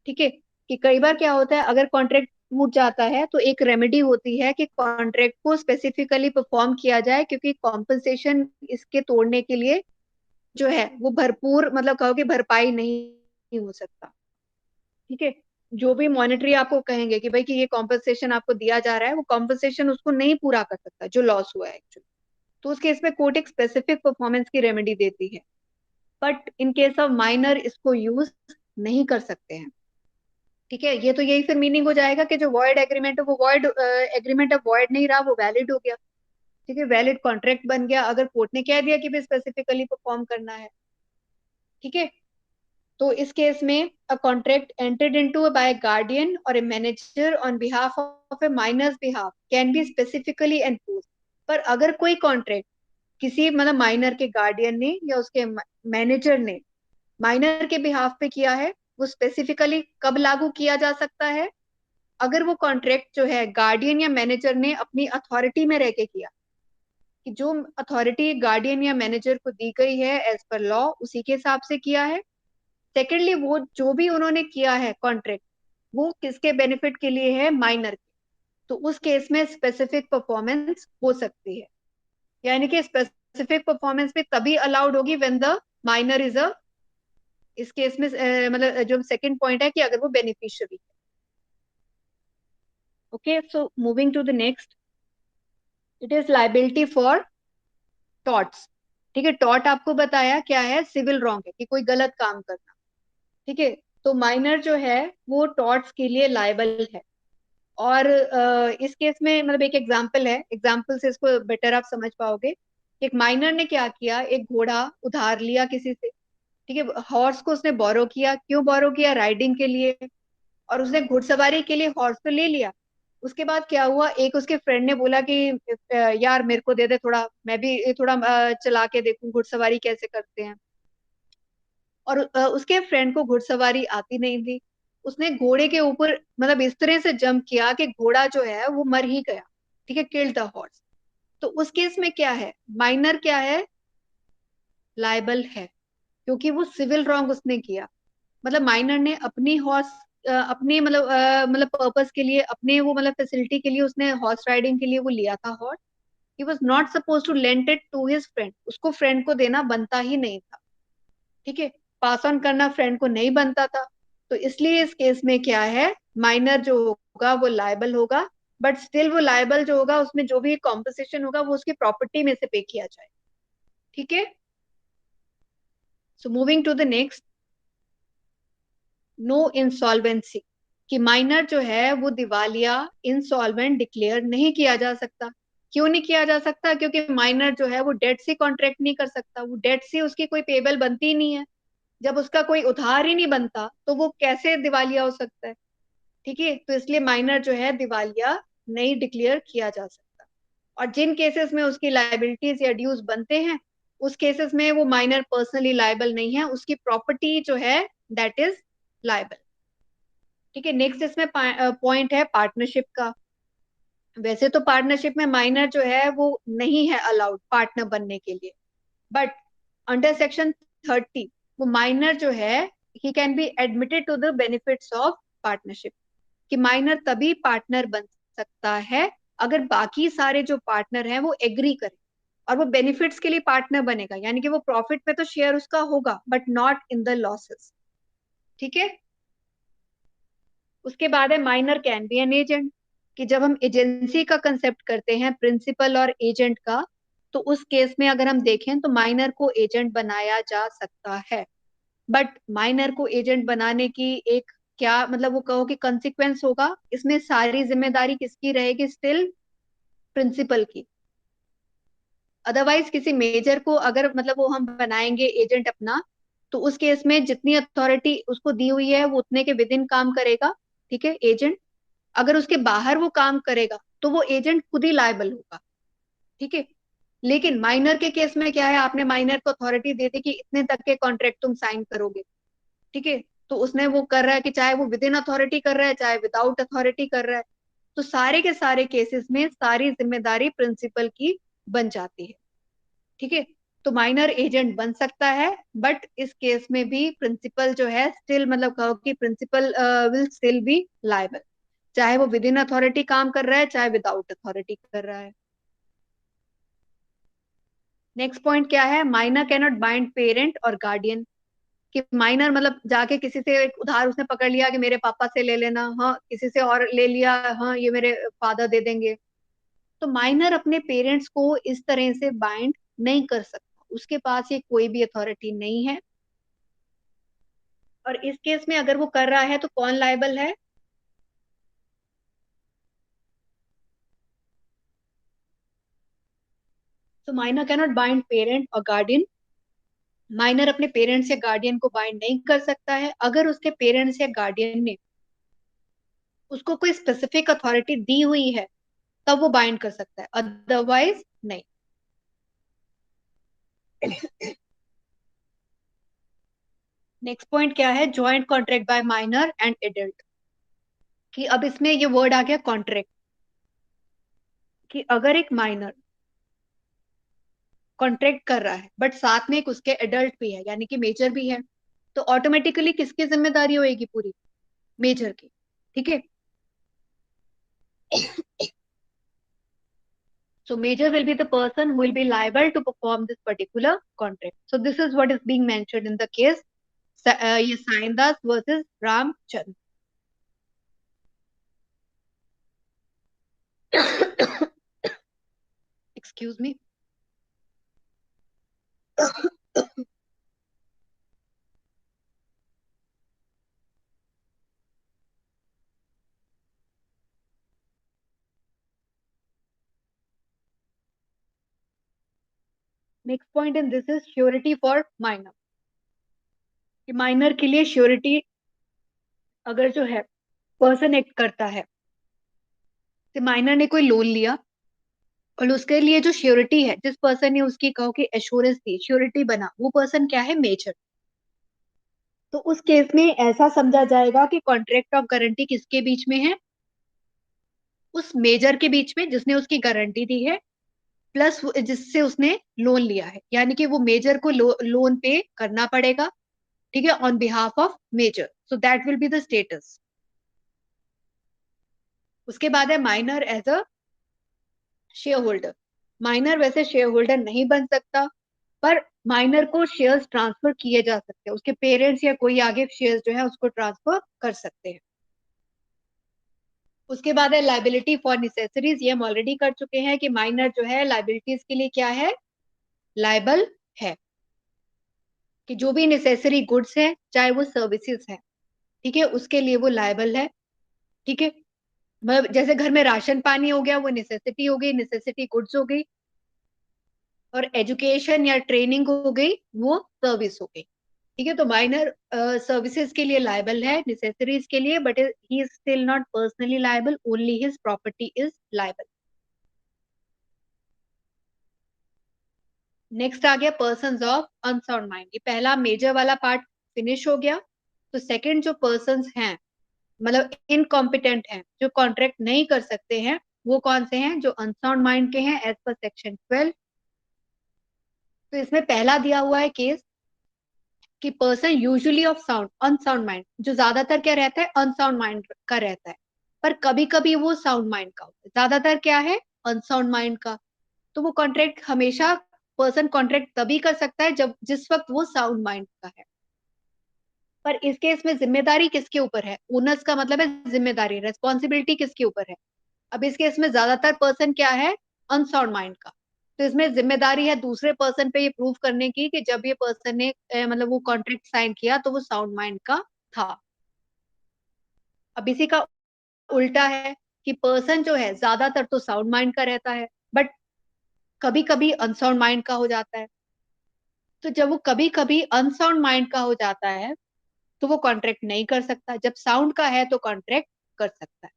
ठीक है, कि कई बार क्या होता है, अगर कॉन्ट्रैक्ट टूट जाता है तो एक रेमेडी होती है कि कॉन्ट्रैक्ट को स्पेसिफिकली परफॉर्म किया जाए, क्योंकि कॉम्पनसेशन इसके तोड़ने के लिए जो है वो भरपूर, मतलब कहो कि भरपाई नहीं हो सकता। ठीक है, जो भी मॉनेटरी आपको कहेंगे कि भाई कि ये कॉम्पनसेशन आपको दिया जा रहा है, वो कॉम्पनसेशन उसको नहीं पूरा कर सकता जो लॉस हुआ है एक्चुअली। तो उस केस में कोर्ट एक स्पेसिफिक परफॉर्मेंस की रेमेडी देती है, but in case of minor इसको यूज नहीं कर सकते हैं। ठीक है, ये तो यही फिर मीनिंग हो जाएगा कि जो वॉइड एग्रीमेंट है वो वॉइड एग्रीमेंट अब वॉइड नहीं रहा, वो वैलिड हो गया। ठीक है, वैलिड कॉन्ट्रैक्ट बन गया अगर कोर्ट ने कह दिया कि भाई स्पेसिफिकली परफॉर्म करना है। ठीक है, तो इस केस में a contract entered into by guardian और a manager on behalf of a minor's behalf can be specifically enforced. पर अगर कोई कॉन्ट्रैक्ट किसी मतलब माइनर के गार्डियन ने या उसके मैनेजर ने माइनर के बिहाफ पे किया है, वो स्पेसिफिकली कब लागू किया जा सकता है? अगर वो कॉन्ट्रैक्ट जो है गार्डियन या मैनेजर ने अपनी अथॉरिटी में रह के किया, कि जो अथॉरिटी गार्डियन या मैनेजर को दी गई है एज पर लॉ उसी के हिसाब से किया है। सेकेंडली, वो जो भी उन्होंने किया है कॉन्ट्रैक्ट, वो किसके बेनिफिट के लिए है? माइनर के। तो उस केस में स्पेसिफिक परफॉर्मेंस हो सकती है, यानी कि स्पेसिफिक परफॉर्मेंस भी तभी अलाउड होगी when the minor is a, इस केस में मतलब जो सेकंड पॉइंट है कि अगर वो बेनिफिशियरी है। Okay, so moving to the next, it is liability for torts. ठीक है, टॉर्ट आपको बताया क्या है? सिविल रॉन्ग है, कि कोई गलत काम करना। ठीक है, तो माइनर जो है वो टॉर्ट्स के लिए लायबल है। और इस केस में मतलब एक एग्जाम्पल है, एग्जाम्पल से इसको बेटर आप समझ पाओगे। एक माइनर ने क्या किया, एक घोड़ा उधार लिया किसी से। ठीक है, हॉर्स को उसने बोरो किया। क्यों बोरो किया? राइडिंग के लिए। और उसने घुड़सवारी के लिए हॉर्स तो ले लिया। उसके बाद क्या हुआ, एक उसके फ्रेंड ने बोला कि यार मेरे को दे दे थोड़ा, मैं भी थोड़ा चला के देखूं घुड़सवारी कैसे करते हैं। और उसके फ्रेंड को घुड़सवारी आती नहीं थी। उसने घोड़े के ऊपर मतलब इस तरह से जंप किया कि घोड़ा जो है वो मर ही गया। ठीक है, किल्ड द हॉर्स। तो उस केस में क्या है, माइनर क्या है? लायबल है, क्योंकि वो सिविल रॉन्ग उसने किया। मतलब माइनर ने अपनी हॉर्स अपने मतलब पर्पस के लिए, अपने वो मतलब फैसिलिटी के लिए उसने हॉर्स राइडिंग के लिए वो लिया था horse. He was not suppose to lent it to his friend, उसको फ्रेंड को देना बनता ही नहीं था। ठीक है, पास ऑन करना फ्रेंड को नहीं बनता था। तो इसलिए इस केस में क्या है, माइनर जो होगा वो लायबल होगा। बट स्टिल वो लायबल जो होगा उसमें जो भी कॉम्पनसेशन होगा वो उसकी प्रॉपर्टी में से पे किया जाए। ठीक है, so moving to the next, no insolvency. कि माइनर जो है वो दिवालिया, इंसॉल्वेंट डिक्लेयर नहीं किया जा सकता। क्यों नहीं किया जा सकता? क्योंकि माइनर जो है वो डेट से कॉन्ट्रैक्ट नहीं कर सकता, वो डेट से उसकी कोई पेबल बनती ही नहीं है। जब उसका कोई उधार ही नहीं बनता तो वो कैसे दिवालिया हो सकता है? ठीक है, तो इसलिए माइनर जो है दिवालिया नहीं डिक्लेयर किया जा सकता। और जिन केसेस में उसकी लाइबिलिटीज या ड्यूज बनते हैं, उस केसेस में वो माइनर पर्सनली लायबल नहीं है, उसकी प्रॉपर्टी जो है दैट इज लायबल। ठीक है, नेक्स्ट इसमें पॉइंट है पार्टनरशिप का। वैसे तो पार्टनरशिप में माइनर जो है वो नहीं है अलाउड पार्टनर बनने के लिए, बट अंडर सेक्शन 30 वो माइनर जो है he can be admitted to the benefits of partnership. कि माइनर तभी पार्टनर बन सकता है अगर बाकी सारे जो पार्टनर हैं वो एग्री करें, और वो बेनिफिट्स के लिए पार्टनर बनेगा, यानी कि वो प्रॉफिट में तो शेयर उसका होगा but not in the losses. ठीक है, उसके बाद है minor can be an agent. कि जब हम एजेंसी का कंसेप्ट करते हैं प्रिंसिपल और एजेंट का, तो उस केस में अगर हम देखें तो माइनर को एजेंट बनाया जा सकता है। बट माइनर को एजेंट बनाने की एक क्या मतलब वो कहो कि कंसिक्वेंस होगा, इसमें सारी जिम्मेदारी किसकी रहेगी? स्टिल प्रिंसिपल की। अदरवाइज किसी मेजर को अगर मतलब वो हम बनाएंगे एजेंट अपना, तो उस केस में जितनी अथॉरिटी उसको दी हुई है वो उतने के विद इन काम करेगा। ठीक है, एजेंट अगर उसके बाहर वो काम करेगा तो वो एजेंट खुद ही लायबल होगा। ठीक है, लेकिन माइनर के केस में क्या है, आपने माइनर को अथॉरिटी दे दी कि इतने तक के कॉन्ट्रैक्ट तुम साइन करोगे। ठीक है, तो उसने वो कर रहा है कि चाहे वो विद इन अथॉरिटी कर रहा है चाहे विदाउट अथॉरिटी कर रहा है, तो सारे के सारे केसेस में सारी जिम्मेदारी प्रिंसिपल की बन जाती है। ठीक है, तो माइनर एजेंट बन सकता है, बट इस केस में भी प्रिंसिपल जो है स्टिल मतलब कहो कि principal will still be liable, चाहे वो विद इन अथॉरिटी काम कर रहा है चाहे विदाउट अथॉरिटी कर रहा है। नेक्स्ट पॉइंट क्या है, माइनर कैनॉट बाइंड पेरेंट और गार्डियन। कि माइनर मतलब जाके किसी से एक उधार उसने पकड़ लिया कि मेरे पापा से ले लेना, हाँ किसी से और ले लिया, हाँ ये मेरे फादर दे देंगे। तो माइनर अपने पेरेंट्स को इस तरह से बाइंड नहीं कर सकता, उसके पास ये कोई भी अथॉरिटी नहीं है। और इस केस में अगर वो कर रहा है तो कौन लायबल है? तो माइनर कैनॉट बाइंड पेरेंट और गार्डियन। माइनर अपने पेरेंट्स या गार्डियन को बाइंड नहीं कर सकता है अगर उसके पेरेंट्स या गार्डियन ने उसको कोई स्पेसिफिक अथॉरिटी दी हुई है तब वो बाइंड कर सकता है, अदरवाइज नहीं। नेक्स्ट पॉइंट क्या है, joint contract by minor and adult. कि अब इसमें ये वर्ड आ गया कॉन्ट्रैक्ट, कि अगर एक माइनर कॉन्ट्रैक्ट कर रहा है बट साथ में एक उसके एडल्ट भी है, यानी कि मेजर भी है, तो ऑटोमेटिकली किसकी जिम्मेदारी होएगी पूरी, मेजर की। ठीक है, so major will be the person who will be liable to perform this particular contract. So this is what is being mentioned in the case ये साइंदास versus Ramchandra. excuse me। Next point in this is surety for minor. कि minor के लिए surety अगर जो है person act करता है, तो माइनर ने कोई लोन लिया और उसके लिए जो श्योरिटी है, जिस पर्सन ने उसकी कहो कि एश्योरेंस दी, श्योरिटी बना, वो पर्सन क्या है, मेजर। तो उस केस में ऐसा समझा जाएगा कि कॉन्ट्रैक्ट ऑफ गारंटी किसके बीच में है, उस मेजर के बीच में जिसने उसकी गारंटी दी है, प्लस जिससे उसने लोन लिया है, यानी कि वो मेजर को लोन पे करना पड़ेगा। ठीक है, on behalf of major, so that will be the status. उसके बाद है minor as a shareholder. Minor वैसे शेयर होल्डर नहीं बन सकता, पर माइनर को शेयर्स ट्रांसफर किए जा सकते हैं, उसके पेरेंट्स या कोई आगे शेयर्स जो है उसको ट्रांसफर कर सकते हैं। उसके बाद है लाइबिलिटी फॉर नेसेसरीज। ये हम ऑलरेडी कर चुके हैं कि माइनर जो है लाइबिलिटीज के लिए क्या है, लाइबल है। कि जो भी नेसेसरी गुड्स है, चाहे वो सर्विसेज है, ठीक है, उसके लिए वो लाइबल है। ठीक है, मतलब जैसे घर में राशन पानी हो गया, वो नेसेसिटी हो गई, नेसेसिटी गुड्स हो गई, और एजुकेशन या ट्रेनिंग हो गई, वो सर्विस हो गई। ठीक है, तो माइनर सर्विसेज के लिए लाइबल है, नेसेसरीज के लिए, but he is still not personally liable, only his property is liable. Next आ गया पर्संस ऑफ अनसाउंड माइंड। ये पहला मेजर वाला पार्ट फिनिश हो गया। तो सेकंड जो पर्संस हैं, मतलब इनकॉम्पिटेंट हैं, जो कॉन्ट्रैक्ट नहीं कर सकते हैं, वो कौन से हैं, जो अनसाउंड माइंड के हैं एज पर सेक्शन 12। तो इसमें पहला दिया हुआ है केस कि person usually of sound unsound mind, जो ज्यादातर क्या रहता है, अनसाउंड माइंड का रहता है, पर कभी कभी वो साउंड माइंड का होता है, ज्यादातर क्या है, अनसाउंड माइंड का। तो वो कॉन्ट्रैक्ट हमेशा पर्सन कॉन्ट्रैक्ट तभी कर सकता है जब जिस वक्त वो साउंड माइंड का है। पर इस केस में जिम्मेदारी किसके ऊपर है, ओनर्स का मतलब है जिम्मेदारी, रेस्पॉन्सिबिलिटी किसके ऊपर है। अब इस केस में ज्यादातर पर्सन क्या है, अनसाउंड माइंड का। तो इसमें जिम्मेदारी है दूसरे पर्सन पे ये प्रूव करने की कि जब ये पर्सन ने मतलब वो कॉन्ट्रैक्ट साइन किया तो वो साउंड माइंड का था। अब इसी का उल्टा है कि पर्सन जो है ज्यादातर तो साउंड माइंड का रहता है, बट कभी कभी अनसाउंड माइंड का हो जाता है। तो जब वो कभी कभी अनसाउंड माइंड का हो जाता है, तो वो कॉन्ट्रैक्ट नहीं कर सकता, जब साउंड का है तो कॉन्ट्रैक्ट कर सकता है।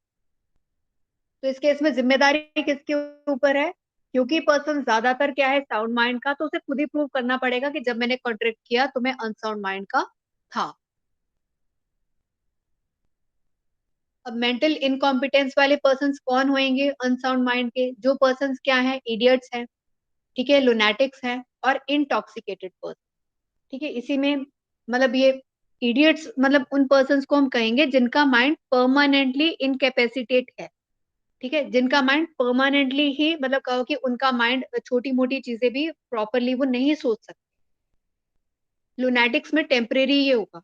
तो इस केस में जिम्मेदारी किसके ऊपर है, क्योंकि पर्सन ज्यादातर क्या है, साउंड माइंड का, तो उसे खुद ही प्रूव करना पड़ेगा कि जब मैंने कॉन्ट्रैक्ट किया तो मैं अनसाउंड माइंड का था। अब मेंटल इनकॉम्पिटेंस वाले पर्सन कौन होंगे, अनसाउंड माइंड के, जो पर्सन क्या है, इडियट्स हैं, ठीक है, लुनेटिक्स हैं, और इंटॉक्सिकेटेड पर्सन। ठीक है, इसी में मतलब ये इडियट्स मतलब उन पर्सन को हम कहेंगे जिनका माइंड परमानेंटली इनकेपेसिटेट है। ठीक है, जिनका माइंड परमानेंटली ही मतलब कहो कि उनका माइंड छोटी मोटी चीजें भी प्रॉपरली वो नहीं सोच सकते। लुनेटिक्स में टेम्परेरी ये होगा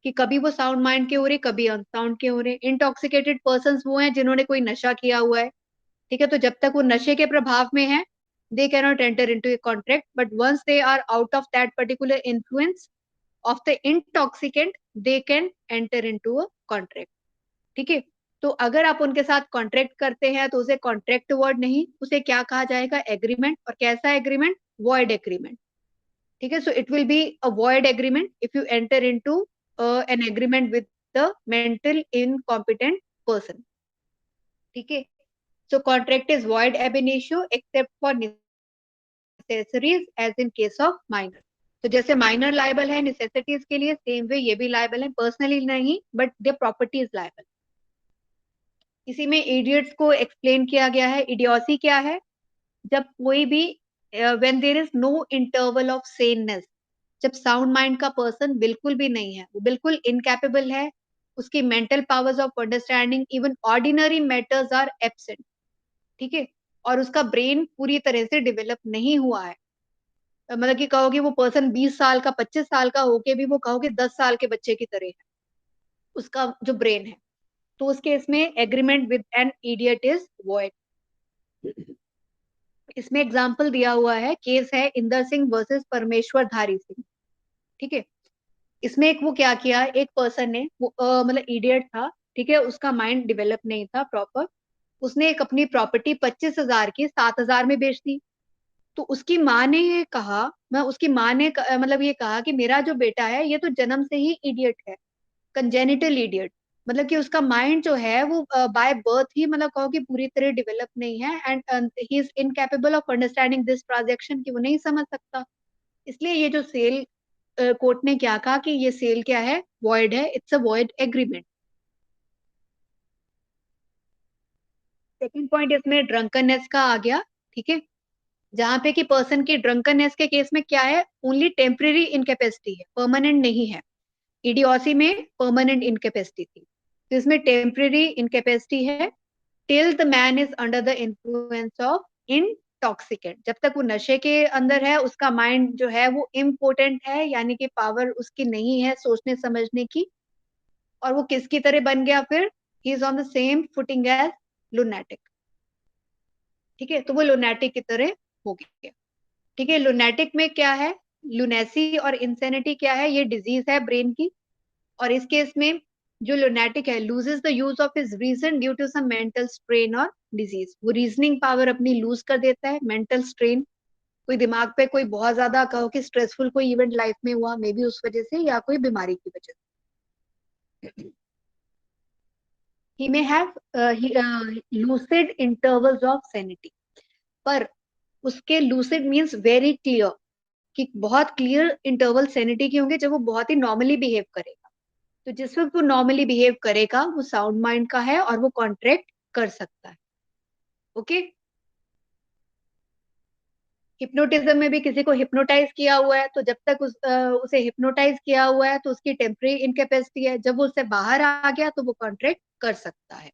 कि कभी वो साउंड माइंड के हो रहे, कभी अनसाउंड के हो रहे। इंटॉक्सिकेटेड पर्सन वो हैं जिन्होंने कोई नशा किया हुआ है। ठीक है, तो जब तक वो नशे के प्रभाव में है, they can not enter into a contract, but once they are out of that particular influence of the intoxicant, they can enter into a contract. ठीक है, तो अगर आप उनके साथ कॉन्ट्रैक्ट करते हैं तो उसे कॉन्ट्रैक्ट वर्ड नहीं, उसे क्या कहा जाएगा, एग्रीमेंट। और कैसा एग्रीमेंट, वॉइड एग्रीमेंट। ठीक है, so it will be a void agreement if you enter into an agreement with the mental incompetent person. ठीक है, So contract is void ab initio except for necessaries as in case of minor. तो जैसे minor liable है necessities के लिए, same way ये भी liable है, पर्सनली नहीं but their property is liable. इसी में इडियट्स को एक्सप्लेन किया गया है। इडियोसी क्या है? जब कोई भी when there is no interval of saneness, जब साउंड माइंड का पर्सन बिल्कुल भी नहीं है, वो बिल्कुल इनकैपेबल है, उसकी mental powers of understanding even ordinary matters are absent, ठीक है, और उसका ब्रेन पूरी तरह से डेवलप नहीं हुआ है। मतलब कि कहोगे वो पर्सन 20 साल का 25 साल का होके भी वो कहोगे 10 साल के बच्चे की तरह है उसका जो ब्रेन है, तो उस केस में agreement with an idiot is void. इसमें एग्जाम्पल दिया हुआ है, केस है इंदर सिंह वर्सेस परमेश्वर धारी सिंह, ठीक है। इसमें एक वो क्या किया, एक पर्सन ने वो मतलब इडियट था, ठीक है, उसका माइंड डेवलप नहीं था प्रॉपर, उसने एक अपनी प्रॉपर्टी 25,000 की 7,000 में बेच दी। तो उसकी माँ ने ये कहा, मैं उसकी माँ ने मतलब ये कहा कि मेरा जो बेटा है ये तो जन्म से ही इडियट है, कंजेनिटल इडियट, मतलब कि उसका माइंड जो है वो बाय बर्थ ही मतलब कहो कि पूरी तरह डेवलप नहीं है, and he is incapable of understanding this transaction, कि वो नहीं समझ सकता। इसलिए ये जो सेल कोर्ट ने क्या कहा कि ये सेल क्या है, वॉइड है, it's a void agreement. Second point इसमें ड्रंकननेस का आ गया, ठीक है, जहां पे कि पर्सन की ड्रंकननेस के केस में क्या है, ओनली टेम्परेरी इनकेपेसिटी है, परमानेंट नहीं है। इडियोसी में परमानेंट इनकेपेसिटी थी, तो इसमें टेम्परेरी इनकेपेसिटी है till the man is under the influence of intoxicant, जब तक वो नशे के अंदर है, उसका माइंड जो है वो इम्पोर्टेंट है, यानी कि पावर उसकी नहीं है सोचने समझने की, और वो किसकी तरह बन गया फिर, he is on the same footing as lunatic, ठीक है, तो वो लुनेटिक की तरह हो गया, ठीक है। लुनेटिक में क्या है, लुनेसी और इंसेनिटी क्या है, ये डिजीज है ब्रेन की, और इस केस में जो लुनेटिक है loses the use of his reason due to some mental strain or disease, वो रीजनिंग पावर अपनी लूज कर देता है, मेंटल स्ट्रेन, कोई दिमाग पे कोई बहुत ज्यादा कहो कि स्ट्रेसफुल कोई इवेंट लाइफ में हुआ मे बी उस वजह से, या कोई बीमारी की वजह से। he may have lucid intervals of sanity, पर उसके lucid means very clear, कि बहुत क्लियर इंटरवल सैनिटी के होंगे जब वो बहुत ही नॉर्मली बिहेव करेगा। तो जिस वक्त वो नॉर्मली बिहेव करेगा वो साउंड माइंड का है और वो कॉन्ट्रैक्ट कर सकता है, ओके। हिप्नोटिज्म में भी किसी को हिप्नोटाइज किया हुआ है, तो जब तक उसे हिप्नोटाइज किया हुआ है तो उसकी टेम्परेरी इनकेपेसिटी है, जब वो उससे बाहर आ गया तो वो कॉन्ट्रैक्ट कर सकता है।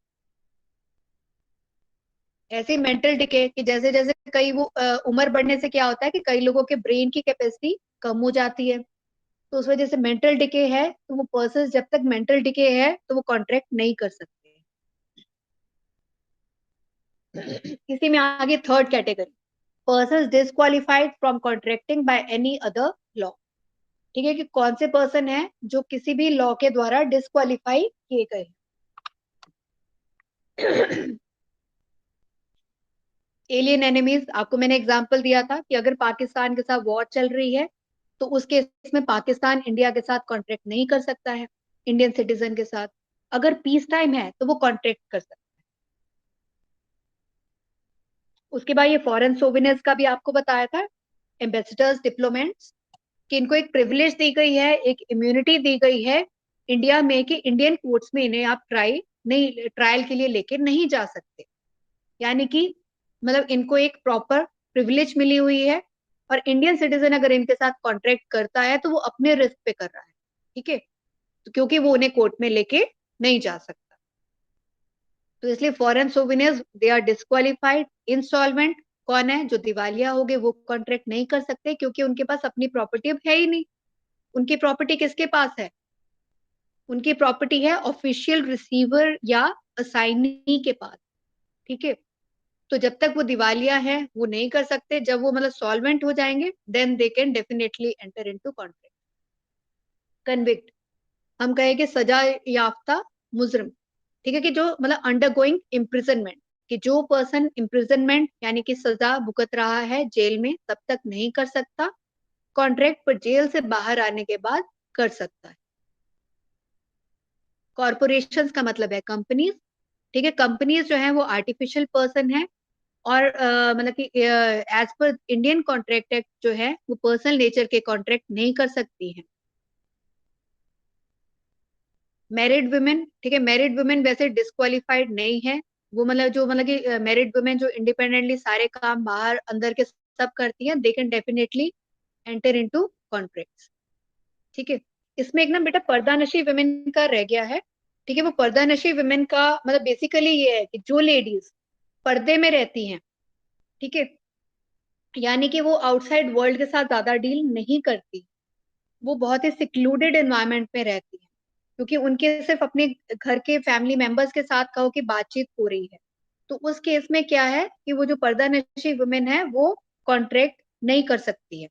ऐसे मेंटल डिके कि जैसे जैसे कई वो उम्र बढ़ने से क्या होता है कि कई लोगों के ब्रेन की कैपेसिटी कम हो जाती है, तो उस वजह से मेंटल डिके है, तो वो पर्सन जब तक मेंटल डिके है तो वो कॉन्ट्रैक्ट नहीं कर सकते। इसी में आगे third category, person disqualified from contracting by any other law, ठीक है, कि कौन से पर्सन है जो किसी भी लॉ के द्वारा डिस्क्वालिफाई किए गए। एलियन एनिमीज, आपको मैंने एग्जांपल दिया था कि अगर पाकिस्तान के साथ वॉर चल रही है तो उस केस में पाकिस्तान इंडिया के साथ कॉन्ट्रैक्ट नहीं कर सकता है इंडियन सिटीजन के साथ, अगर पीस टाइम है तो वो कॉन्ट्रैक्ट कर सकता है। उसके बाद ये फॉरेन सोविनियर्स का भी आपको बताया था, एम्बेसडर्स, डिप्लोमेट्स, कि इनको एक प्रिविलेज दी गई है, एक इम्यूनिटी दी गई है इंडिया में, कि इंडियन कोर्ट्स में इन्हें आप ट्रायल के लिए लेके नहीं जा सकते, यानी कि मतलब इनको एक प्रॉपर प्रिविलेज मिली हुई है, और इंडियन सिटीजन अगर इनके साथ कॉन्ट्रैक्ट करता है तो वो अपने रिस्क पे कर रहा है, ठीक है, तो क्योंकि वो उन्हें कोर्ट में लेके नहीं जा सकता। तो इसलिए फॉरेन सोविनियर्स दे आर डिस्क्वालिफाइड। इंस्टॉलमेंट कौन है, जो दिवालिया हो गए, वो कॉन्ट्रैक्ट नहीं कर सकते क्योंकि उनके पास अपनी प्रॉपर्टी अब है ही नहीं। उनकी प्रॉपर्टी किसके पास है, उनकी प्रॉपर्टी है ऑफिशियल रिसीवर या असाइनी के पास, ठीक है। तो जब तक वो दिवालिया है वो नहीं कर सकते, जब वो मतलब सॉल्वेंट हो जाएंगे then they can definitely enter into contract. Convict, हम कहेंगे सजा याफ्ता मुजरिम, ठीक है, कि जो मतलब अंडरगोइंग इम्प्रिजनमेंट, कि जो पर्सन इम्प्रिजनमेंट यानी कि सजा भुगत रहा है जेल में तब तक नहीं कर सकता कॉन्ट्रैक्ट, पर जेल से बाहर आने के बाद कर सकता है। कॉरपोरेशंस का मतलब है कंपनीज, ठीक है, कंपनीज जो है वो आर्टिफिशियल पर्सन है, और मतलब कि as per Indian contract act जो है वो पर्सनल नेचर के कॉन्ट्रैक्ट नहीं कर सकती हैं। मैरिड वुमेन, ठीक है, मैरिड वुमेन वैसे डिस्क्वालिफाइड नहीं है, वो मतलब कि मैरिड वुमेन जो इंडिपेंडेंटली सारे काम बाहर अंदर के सब करती है, they can definitely enter into contracts. ठीक है, इसमें एक ना बेटा पर्दा नशी वुमेन का रह गया है। ठीक है, वो पर्दा नशी वुमेन का मतलब बेसिकली ये है कि जो लेडीज पर्दे में रहती हैं, ठीक है, यानी कि वो आउटसाइड वर्ल्ड के साथ ज्यादा डील नहीं करती, वो बहुत ही सिक्लूडेड एनवायरनमेंट में रहती है, क्योंकि उनके सिर्फ अपने घर के फैमिली मेंबर्स के साथ कहो कि बातचीत हो रही है, तो उस केस में क्या है कि वो जो पर्दा नशी वुमेन है वो कॉन्ट्रैक्ट नहीं कर सकती है,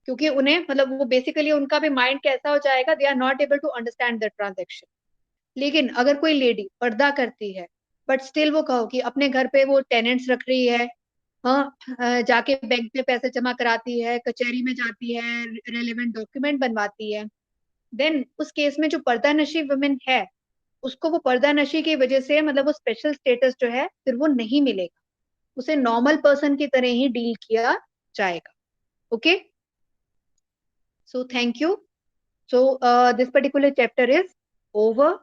क्योंकि उन्हें मतलब वो बेसिकली उनका भी माइंड कैसा हो जाएगा, they are not able to understand the transaction. लेकिन अगर कोई लेडी पर्दा करती है बट स्टिल वो कहो कि अपने घर पे वो टेनेंट्स रख रही है, हाँ, जाके बैंक में पैसे जमा कराती है, कचहरी में जाती है, रेलेवेंट डॉक्यूमेंट बनवाती है, देन उस केस में जो पर्दा नशी वुमेन है उसको वो पर्दा नशी की वजह से मतलब वो स्पेशल स्टेटस जो है फिर वो नहीं मिलेगा, उसे नॉर्मल पर्सन की तरह ही डील किया जाएगा। Okay, so thank you. So this particular chapter is over.